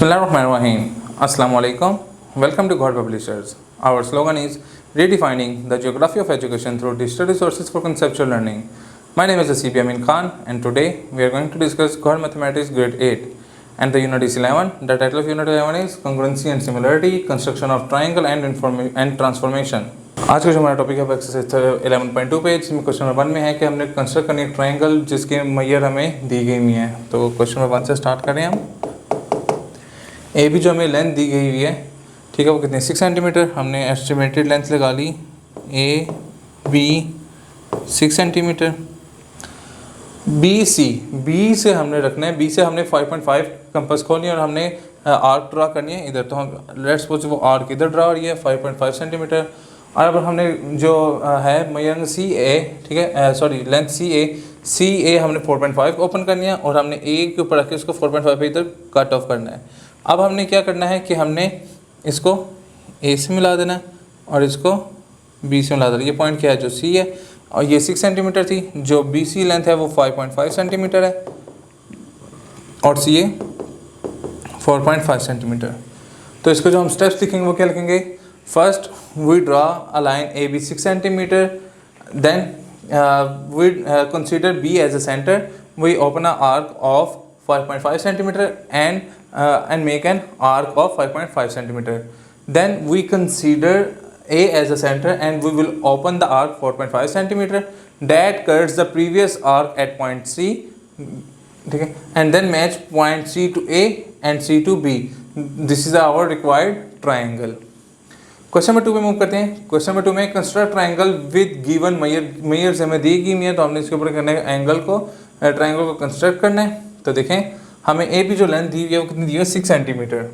Bismillahirrahmanirrahim. Assalamu alaikum. Welcome to God Publishers. Our slogan is redefining the geography of education through digital resources for conceptual learning. My name is Asif Amin Khan, and today we are going to discuss God Mathematics Grade 8 and the Unit is 11. The title of Unit 11 is Congruency and Similarity, Construction of Triangle and Transformation. आज का जो हमारा topic है exercise 11.2 पे, जिसमें question number 1 में है कि हमने कंस्ट्रक्ट करनी है ट्रायंगल जिसके मैयर हमें दी गई हुई है। तो क्वेश्चन नंबर 1 से स्टार्ट करें हम। ए बी जो हमें लेंथ दी गई हुई है, ठीक है, वो कितनी 6 सेंटीमीटर। हमने एस्टिमेटेड लेंथ लगा ली ए बी 6 सेंटीमीटर। बी से हमने रखना है, बी से हमने 5.5 कंपास खोलनी है और हमने आर्क ड्रा करनी है इधर। तो हम लेट्स सपोज वो आर्क इधर ड्रा हो रही है 5.5 सेंटीमीटर। और अब हमने जो है मैयर सी ए, ठीक है, सॉरी लेंथ सी ए हमने 4.5 ओपन करनी है और हमने ए के ऊपर रख के उसको 4.5 पे इधर कट ऑफ करना है। अब हमने क्या करना है कि हमने इसको ए से मिला देना है और इसको बी से मिला देना। ये पॉइंट क्या है, जो सी है, और ये 6 सेंटीमीटर थी। जो बी सी लेंथ है वो 5.5 सेंटीमीटर है और सी ए 4.5 सेंटीमीटर। तो इसको जो हम स्टेप्स लिखेंगे वो क्या लिखेंगे, first we draw a line A B 6 centimetre, then we consider B as a centre, we open a arc of 5.5 centimeter and make an arc of 5.5 centimeter. Then we consider A as a center and we will open the arc 4.5 centimeter that cuts the previous arc at point C, ठीक है, and then match point C to A and C to B. This is our required triangle. Question number 2 पे move करते हैं। Question number 2 में construct triangle with given mayor से हमें दी गई है, तो हमने इसके ऊपर करना है एंगल को, ट्राइंगल को कंस्ट्रक्ट करना है। तो देखें हमें ए बी जो लेंथ दी हुई है वो कितनी दी हुई है 6 सेंटीमीटर।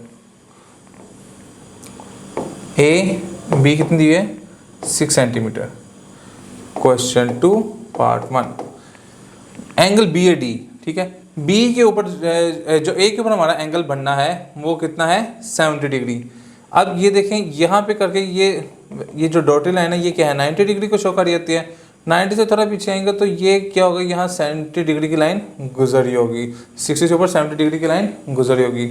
ए बी कितनी दी हुई है 6 centimetre. Question 2 part 1, angle B A D, ठीक है, बी के ऊपर जो ए के ऊपर हमारा एंगल बनना है वो कितना है 70 डिग्री। अब ये देखें यहाँ पे करके ये जो डॉटेड लाइन है ये क्या है 90 डिग्री को शो कर जाती है। 90 से थोड़ा पीछे आएंगे तो ये क्या होगा, यहाँ 70 डिग्री की लाइन गुजरी होगी, 60 से ऊपर 70 डिग्री की लाइन गुजरी होगी।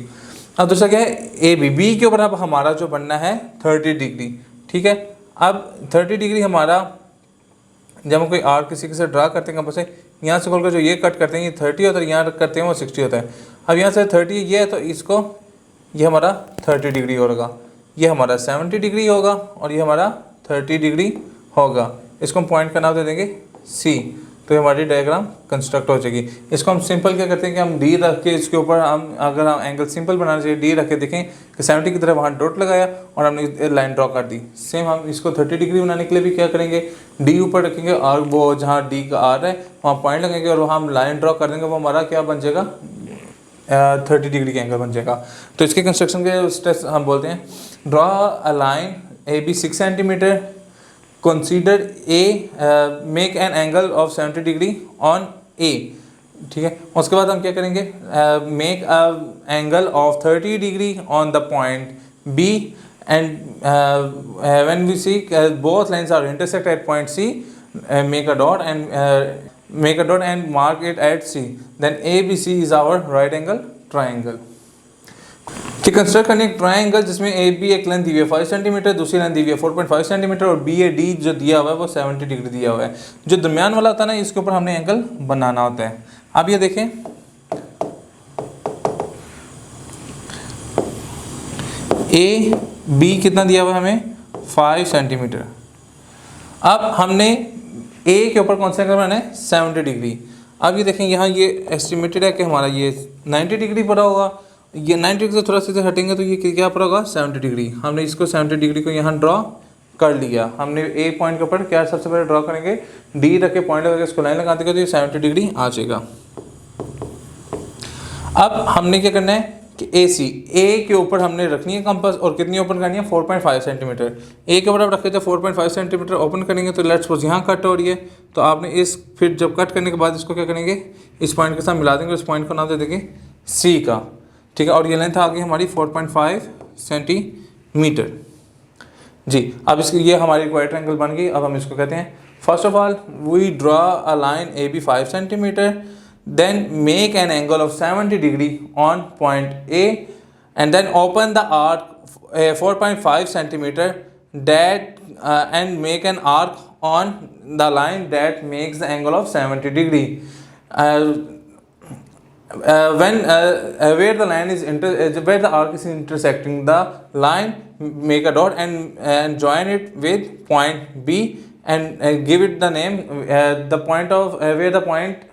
अब दूसरा क्या है ए बी के ऊपर अब हमारा जो बनना है 30 डिग्री, ठीक है। अब 30 डिग्री हमारा जब हम कोई आर्क किसी के से ड्रा करते हैं कंपास से, यहाँ से खोलकर जो ये कट करते हैं ये 30 होता है, यहाँ करते हैं वो 60 होता है। अब यहाँ से 30 ये है तो इसको ये हमारा 30 डिग्री होगा, ये हमारा 70 डिग्री होगा और ये हमारा 30 डिग्री होगा। इसको हम पॉइंट का नाम दे देंगे सी, तो ये हमारी डायग्राम कंस्ट्रक्ट हो जाएगी। इसको हम सिंपल क्या करते हैं कि हम डी रख के इसके ऊपर हम अगर हम एंगल सिंपल बनाना चाहिए डी रख के देखें कि 70 की तरह वहाँ डॉट लगाया और हमने लाइन ड्रॉ कर दी। सेम हम इसको 30 डिग्री बनाने के लिए भी क्या करेंगे, डी ऊपर रखेंगे और वो जहाँ डी का आर है वहाँ पॉइंट लगेंगे और वहाँ हम लाइन ड्रॉ कर देंगे, वो हमारा क्या बन जाएगा 30 डिग्री का एंगल बन जाएगा। तो इसके कंस्ट्रक्शन के स्टेप्स हम बोलते हैं, draw a line A B 6 centimetre, consider A, make an angle of 70 degree on A, ठीक है। उसके बाद हम क्या करेंगे, make a angle of 30 degree on the point B and when we see both lines are intersect at point C, make a dot and mark it at C, then ABC is our right angle triangle। कि construct करने एक triangle जिसमें A B एक length दी हुई है 5 centimetre, दूसरी length दी हुई है 4.5 सेंटीमीटर और बी ए डी जो दिया हुआ है वो 70 डिग्री दिया हुआ है। जो दरमियान वाला होता है ना इसके ऊपर हमने एंगल बनाना होता है। अब ये देखें ए बी कितना दिया हुआ है हमें 5 सेंटीमीटर। अब हमने ए के ऊपर कौन सा एंगल बनाना है 70 डिग्री। अब ये देखें यहाँ ये एस्टिमेटेड है कि हमारा ये 90 डिग्री पड़ा होगा, ये 90 डिग्री से थोड़ा सा हटेंगे तो ये क्या पड़ा होगा 70 डिग्री। हमने इसको 70 डिग्री को यहाँ ड्रॉ कर लिया। हमने ए पॉइंट के ऊपर क्या सबसे पहले ड्रॉ करेंगे, डी रख के पॉइंट लगा के इसको लाइन लगा देंगे तो ये 70 डिग्री आ जाएगा। अब हमने क्या करना है कि ए के ऊपर हमने रखनी है कंपास और कितनी ओपन करनी है 4.5 सेंटीमीटर। ए के ऊपर आप रखे थे 4.5 सेंटीमीटर ओपन करेंगे तो लेट्स सपोज यहाँ कट हो रही है, तो आपने इस फिर जब कट करने के बाद इसको क्या करेंगे इस पॉइंट के साथ मिला देंगे, इस पॉइंट का नाम दे देंगे सी का, ठीक है। और ये लेंथ आ गई हमारी 4.5 सेंटीमीटर जी। अब इसकी ये हमारी रिक्वायर्ड ट्रायंगल बन गई। अब हम इसको कहते हैं first of all we draw a line A B 5 centimetre, then make an angle of 70 degree on point A and then open the arc 4.5 centimeter that and make an arc on the line that makes the angle of 70 degree. When where the line is where the arc is intersecting the line, make a dot and join it with point B and give it the name the point of where the point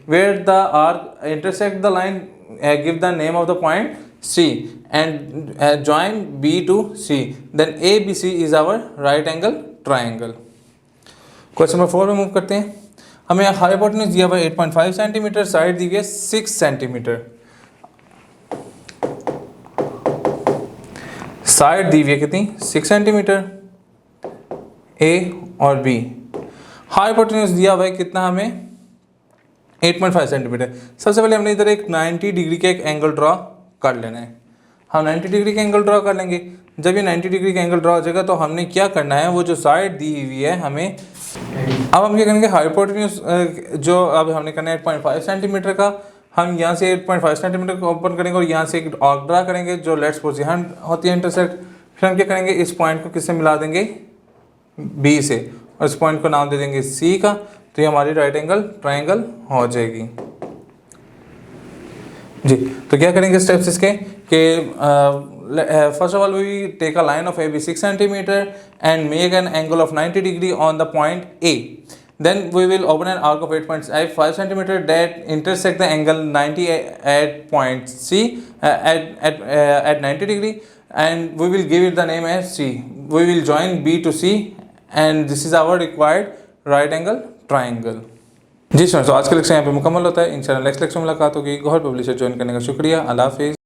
where the arc intersect the line, give the name of the point C and join B to C. Then ABC is our right angle triangle. Question number 4 में move करते हैं. हमें hypotenuse दिया हुआ है 8.5 centimetre, side दी हुई है 6 centimetre. Side दी हुई है कितनी? 6 सेंटीमीटर ए और बी. हाइपोटेन्यूज दिया हुआ है कितना हमें? 8.5 सेंटीमीटर. सबसे पहले हमने इधर एक 90 डिग्री का एक एंगल ड्रॉ कर लेना है. हम 90 डिग्री का एंगल ड्रॉ कर लेंगे. जब ये 90 डिग्री का एंगल ड्रॉ हो जाएगा तो हमने क्या करना है, वो जो साइड दी हुई है हमें, अब हम क्या करेंगे, हाइपोटेन्यूज जो अब हमने करना है 8.5 सेंटीमीटर का, हम यहाँ से 8.5 सेंटीमीटर को ओपन करेंगे और यहाँ से एक आर्क ड्रा करेंगे जो लेट्स सपोज यहाँ होती है इंटरसेक्ट. फिर हम क्या करेंगे, इस पॉइंट को किससे मिला देंगे? बी से, और इस पॉइंट को नाम दे देंगे सी का. तो ये हमारी राइट एंगल ट्राइंगल हो जाएगी जी. तो क्या करेंगे स्टेप्स इसके कि first of all we take a line of AB 6 centimeter and make an angle of 90 degree on the point A. Then we will open an arc of 8.5 centimeter that intersect the angle 90 at point C at 90 degree, and we will give it the name as C. We will join B to C and this is our required right angle triangle. Ji students, तो आज का lecture यहाँ पे मुकम्मल होता है. इंशाल्लाह next lecture में मुलाकात होगी. गौहर पब्लिशर ज्वाइन करने का शुक्रिया. अल्लाह हाफिज़.